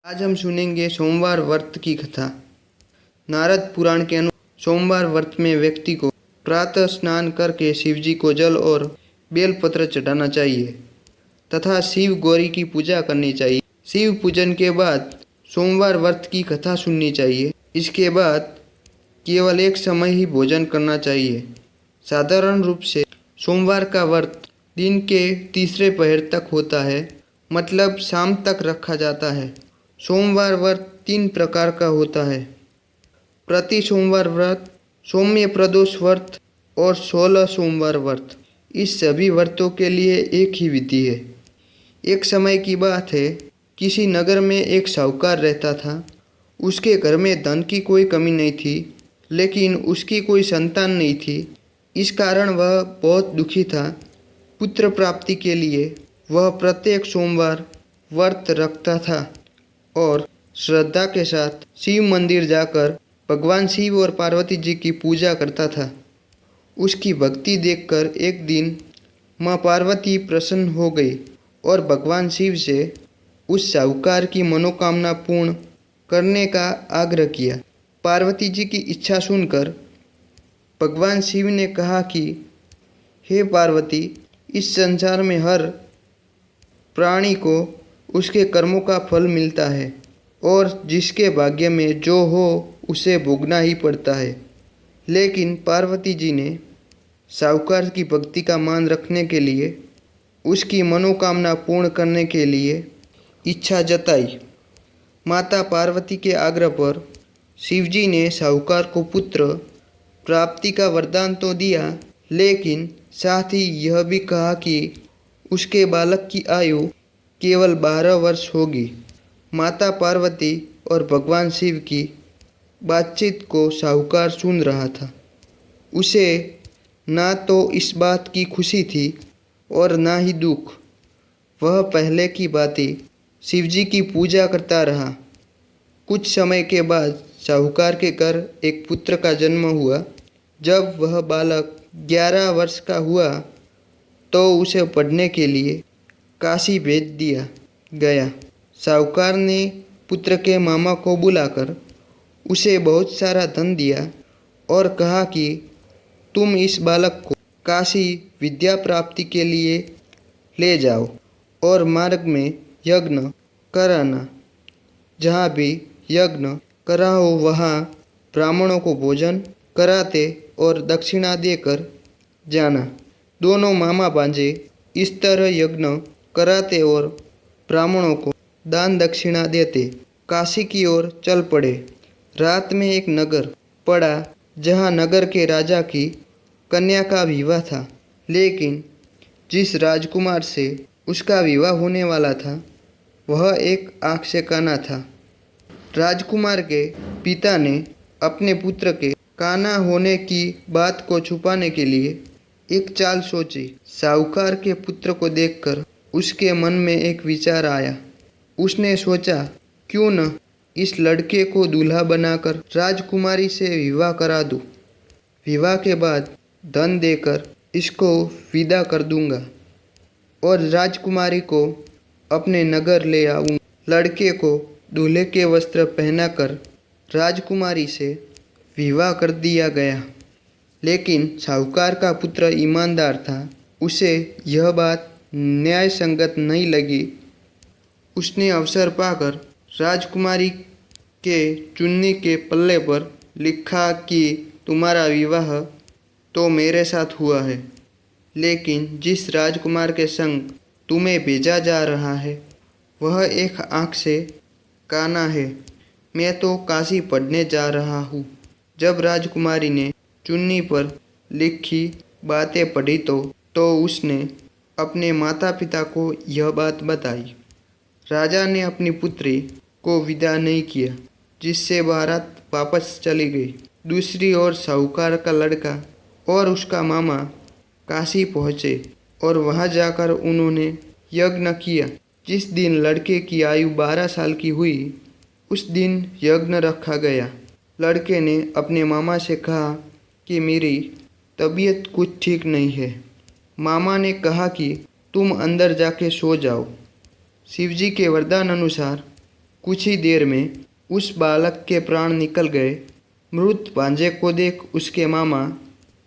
आज हम सुनेंगे सोमवार व्रत की कथा। नारद पुराण के अनुसार सोमवार व्रत में व्यक्ति को प्रातः स्नान करके शिवजी को जल और बेलपत्र चढ़ाना चाहिए तथा शिव गौरी की पूजा करनी चाहिए। शिव पूजन के बाद सोमवार व्रत की कथा सुननी चाहिए। इसके बाद केवल एक समय ही भोजन करना चाहिए। साधारण रूप से सोमवार का व्रत दिन के तीसरे पहर तक होता है, मतलब शाम तक रखा जाता है। सोमवार व्रत 3 प्रकार का होता है: प्रति सोमवार व्रत, सौम्य प्रदोष व्रत और 16 सोमवार व्रत। इस सभी व्रतों के लिए एक ही विधि है। एक समय की बात है, किसी नगर में एक साहूकार रहता था। उसके घर में धन की कोई कमी नहीं थी, लेकिन उसकी कोई संतान नहीं थी। इस कारण वह बहुत दुखी था। पुत्र प्राप्ति के लिए वह प्रत्येक सोमवार व्रत रखता था और श्रद्धा के साथ शिव मंदिर जाकर भगवान शिव और पार्वती जी की पूजा करता था। उसकी भक्ति देखकर एक दिन माँ पार्वती प्रसन्न हो गई और भगवान शिव से उस साहूकार की मनोकामना पूर्ण करने का आग्रह किया। पार्वती जी की इच्छा सुनकर भगवान शिव ने कहा कि हे पार्वती, इस संसार में हर प्राणी को उसके कर्मों का फल मिलता है और जिसके भाग्य में जो हो उसे भोगना ही पड़ता है। लेकिन पार्वती जी ने साहूकार की भक्ति का मान रखने के लिए, उसकी मनोकामना पूर्ण करने के लिए इच्छा जताई। माता पार्वती के आग्रह पर शिवजी ने साहूकार को पुत्र प्राप्ति का वरदान तो दिया, लेकिन साथ ही यह भी कहा कि उसके बालक की आयु केवल 12 वर्ष होगी। माता पार्वती और भगवान शिव की बातचीत को साहूकार सुन रहा था। उसे ना तो इस बात की खुशी थी और ना ही दुख। वह पहले की भांति शिवजी की पूजा करता रहा। कुछ समय के बाद साहूकार के घर एक पुत्र का जन्म हुआ। जब वह बालक 11 वर्ष का हुआ तो उसे पढ़ने के लिए काशी भेज दिया गया। साहूकार ने पुत्र के मामा को बुलाकर उसे बहुत सारा धन दिया और कहा कि तुम इस बालक को काशी विद्या प्राप्ति के लिए ले जाओ और मार्ग में यज्ञ कराना। जहाँ भी यज्ञ कराओ वहाँ ब्राह्मणों को भोजन कराते और दक्षिणा देकर जाना। दोनों मामा भांजे इस तरह यज्ञ कराते और ब्राह्मणों को दान दक्षिणा देते काशी की ओर चल पड़े। रात में एक नगर पड़ा जहाँ नगर के राजा की कन्या का विवाह था, लेकिन जिस राजकुमार से उसका विवाह होने वाला था वह एक आँख से काना था। राजकुमार के पिता ने अपने पुत्र के काना होने की बात को छुपाने के लिए एक चाल सोची। साहूकार के पुत्र को देखकर उसके मन में एक विचार आया। उसने सोचा, क्यों न इस लड़के को दूल्हा बनाकर राजकुमारी से विवाह करा दूं। विवाह के बाद धन देकर इसको विदा कर दूंगा और राजकुमारी को अपने नगर ले आऊँगा। लड़के को दूल्हे के वस्त्र पहनाकर राजकुमारी से विवाह कर दिया गया। लेकिन साहूकार का पुत्र ईमानदार था। उसे यह बात न्याय संगत नहीं लगी। उसने अवसर पाकर राजकुमारी के चुन्नी के पल्ले पर लिखा कि तुम्हारा विवाह तो मेरे साथ हुआ है, लेकिन जिस राजकुमार के संग तुम्हें भेजा जा रहा है वह एक आँख से काना है। मैं तो काशी पढ़ने जा रहा हूँ। जब राजकुमारी ने चुन्नी पर लिखी बातें पढ़ी तो उसने अपने माता पिता को यह बात बताई। राजा ने अपनी पुत्री को विदा नहीं किया, जिससे बारात वापस चली गई। दूसरी ओर साहूकार का लड़का और उसका मामा काशी पहुँचे और वहाँ जाकर उन्होंने यज्ञ किया। जिस दिन लड़के की आयु 12 साल की हुई उस दिन यज्ञ रखा गया। लड़के ने अपने मामा से कहा कि मेरी तबीयत कुछ ठीक नहीं है। मामा ने कहा कि तुम अंदर जाके सो जाओ। शिवजी के वरदान अनुसार कुछ ही देर में उस बालक के प्राण निकल गए। मृत भांजे को देख उसके मामा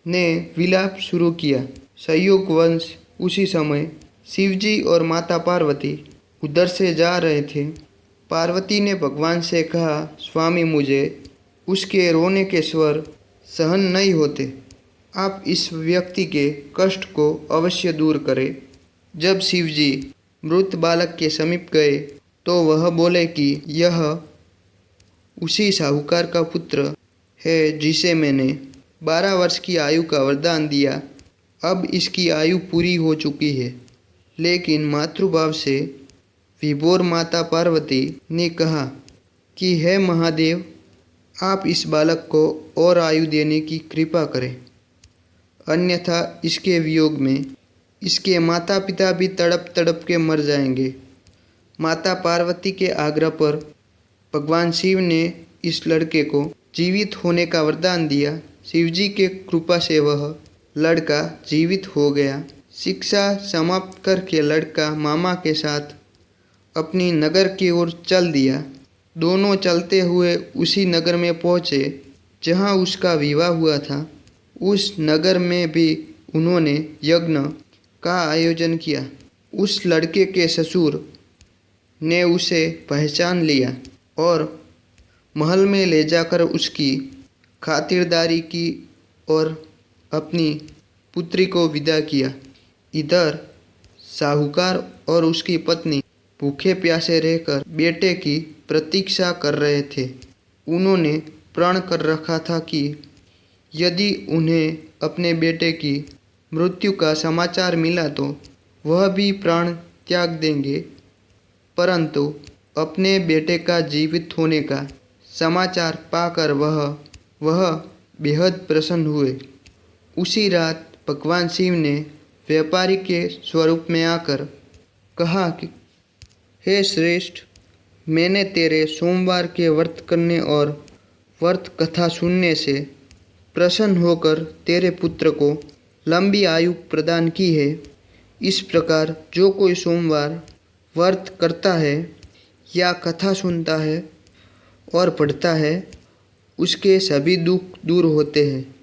ने विलाप शुरू किया। संयोगवश उसी समय शिवजी और माता पार्वती उधर से जा रहे थे। पार्वती ने भगवान से कहा, स्वामी मुझे उसके रोने के स्वर सहन नहीं होते। आप इस व्यक्ति के कष्ट को अवश्य दूर करें। जब शिवजी मृत बालक के समीप गए तो वह बोले कि यह उसी साहूकार का पुत्र है जिसे मैंने 12 वर्ष की आयु का वरदान दिया। अब इसकी आयु पूरी हो चुकी है। लेकिन मातृभाव से विभोर माता पार्वती ने कहा कि हे महादेव, आप इस बालक को और आयु देने की कृपा करें, अन्यथा इसके वियोग में इसके माता पिता भी तड़प तड़प के मर जाएंगे। माता पार्वती के आग्रह पर भगवान शिव ने इस लड़के को जीवित होने का वरदान दिया। शिवजी के कृपा से वह लड़का जीवित हो गया। शिक्षा समाप्त करके लड़का मामा के साथ अपनी नगर की ओर चल दिया। दोनों चलते हुए उसी नगर में पहुँचे जहाँ उसका विवाह हुआ था। उस नगर में भी उन्होंने यज्ञ का आयोजन किया। उस लड़के के ससुर ने उसे पहचान लिया और महल में ले जाकर उसकी खातिरदारी की और अपनी पुत्री को विदा किया। इधर साहूकार और उसकी पत्नी भूखे प्यासे रहकर बेटे की प्रतीक्षा कर रहे थे। उन्होंने प्रण कर रखा था कि यदि उन्हें अपने बेटे की मृत्यु का समाचार मिला तो वह भी प्राण त्याग देंगे, परंतु अपने बेटे का जीवित होने का समाचार पाकर वह बेहद प्रसन्न हुए। उसी रात भगवान शिव ने व्यापारी के स्वरूप में आकर कहा कि हे श्रेष्ठ, मैंने तेरे सोमवार के व्रत करने और व्रत कथा सुनने से प्रसन्न होकर तेरे पुत्र को लंबी आयु प्रदान की है। इस प्रकार जो कोई सोमवार व्रत करता है या कथा सुनता है और पढ़ता है, उसके सभी दुख दूर होते हैं।